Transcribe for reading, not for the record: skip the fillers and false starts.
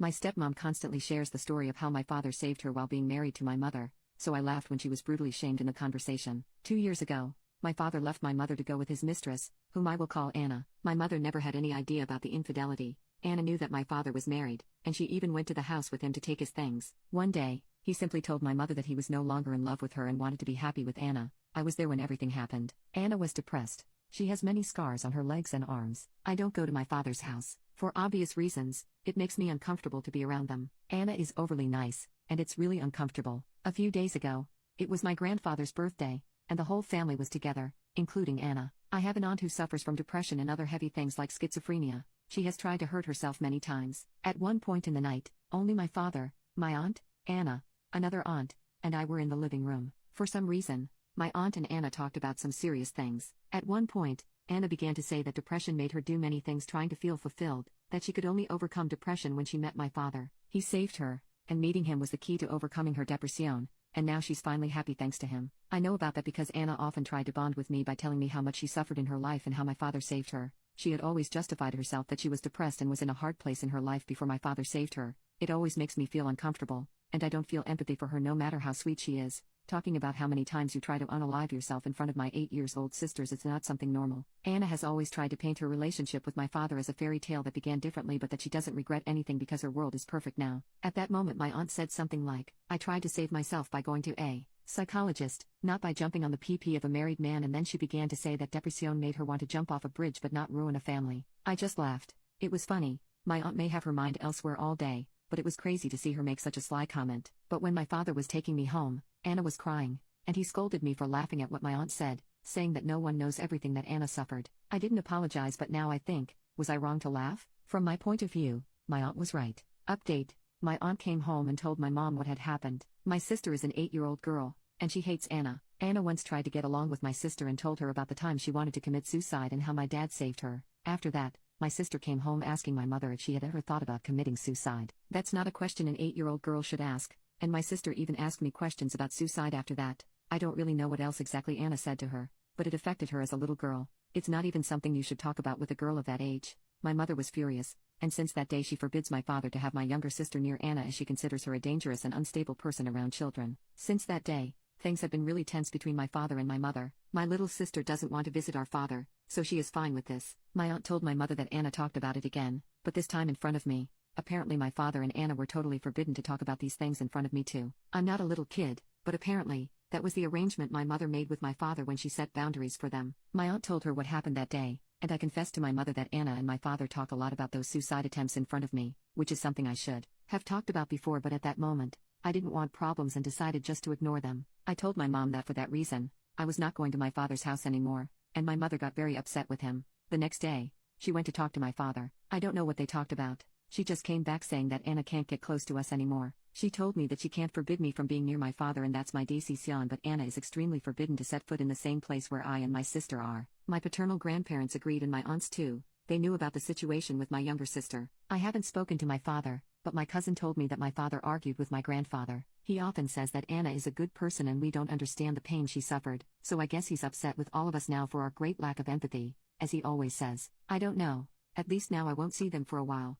My stepmom constantly shares the story of how my father saved her while being married to my mother, so I laughed when she was brutally shamed in the conversation. 2 years ago, my father left my mother to go with his mistress, whom I will call Anna. My mother never had any idea about the infidelity. Anna knew that my father was married, and she even went to the house with him to take his things. One day, he simply told my mother that he was no longer in love with her and wanted to be happy with Anna. I was there when everything happened. Anna was depressed. She has many scars on her legs and arms. I don't go to my father's house. For obvious reasons, it makes me uncomfortable to be around them. Anna is overly nice, and it's really uncomfortable. A few days ago, it was my grandfather's birthday, and the whole family was together, including Anna. I have an aunt who suffers from depression and other heavy things like schizophrenia. She has tried to hurt herself many times. At one point in the night, only my father, my aunt, Anna, another aunt, and I were in the living room. For some reason, my aunt and Anna talked about some serious things. At one point, Anna began to say that depression made her do many things trying to feel fulfilled, that she could only overcome depression when she met my father. He saved her, and meeting him was the key to overcoming her depression, and now she's finally happy thanks to him. I know about that because Anna often tried to bond with me by telling me how much she suffered in her life and how my father saved her. She had always justified herself that she was depressed and was in a hard place in her life before my father saved her. It always makes me feel uncomfortable, and I don't feel empathy for her no matter how sweet she is. Talking about how many times you try to unalive yourself in front of my 8-year-old sisters is not something normal. Anna has always tried to paint her relationship with my father as a fairy tale that began differently but that she doesn't regret anything because her world is perfect now. At that moment my aunt said something like, "I tried to save myself by going to a psychologist, not by jumping on the PP of a married man," and then she began to say that depression made her want to jump off a bridge but not ruin a family. I just laughed. It was funny. My aunt may have her mind elsewhere all day, but it was crazy to see her make such a sly comment. But when my father was taking me home, Anna was crying, and he scolded me for laughing at what my aunt said, saying that no one knows everything that Anna suffered. I didn't apologize, but now I think, was I wrong to laugh? From my point of view, my aunt was right. Update: my aunt came home and told my mom what had happened. My sister is an 8-year-old girl, and she hates Anna. Anna once tried to get along with my sister and told her about the time she wanted to commit suicide and how my dad saved her. After that, my sister came home asking my mother if she had ever thought about committing suicide. That's not a question an 8-year-old girl should ask. And my sister even asked me questions about suicide after that. I don't really know what else exactly Anna said to her, but it affected her as a little girl. It's not even something you should talk about with a girl of that age. My mother was furious, and since that day she forbids my father to have my younger sister near Anna as she considers her a dangerous and unstable person around children. Since that day, things have been really tense between my father and my mother. My little sister doesn't want to visit our father, so she is fine with this. My aunt told my mother that Anna talked about it again, but this time in front of me. Apparently my father and Anna were totally forbidden to talk about these things in front of me too. I'm not a little kid, but apparently, that was the arrangement my mother made with my father when she set boundaries for them. My aunt told her what happened that day, and I confessed to my mother that Anna and my father talk a lot about those suicide attempts in front of me, which is something I should have talked about before, but at that moment, I didn't want problems and decided just to ignore them. I told my mom that for that reason, I was not going to my father's house anymore, and my mother got very upset with him. The next day, she went to talk to my father. I don't know what they talked about. She just came back saying that Anna can't get close to us anymore. She told me that she can't forbid me from being near my father, and that's my decision, but Anna is extremely forbidden to set foot in the same place where I and my sister are. My paternal grandparents agreed and my aunts too. They knew about the situation with my younger sister. I haven't spoken to my father, but my cousin told me that my father argued with my grandfather. He often says that Anna is a good person and we don't understand the pain she suffered, so I guess he's upset with all of us now for our great lack of empathy, as he always says. I don't know. At least now I won't see them for a while.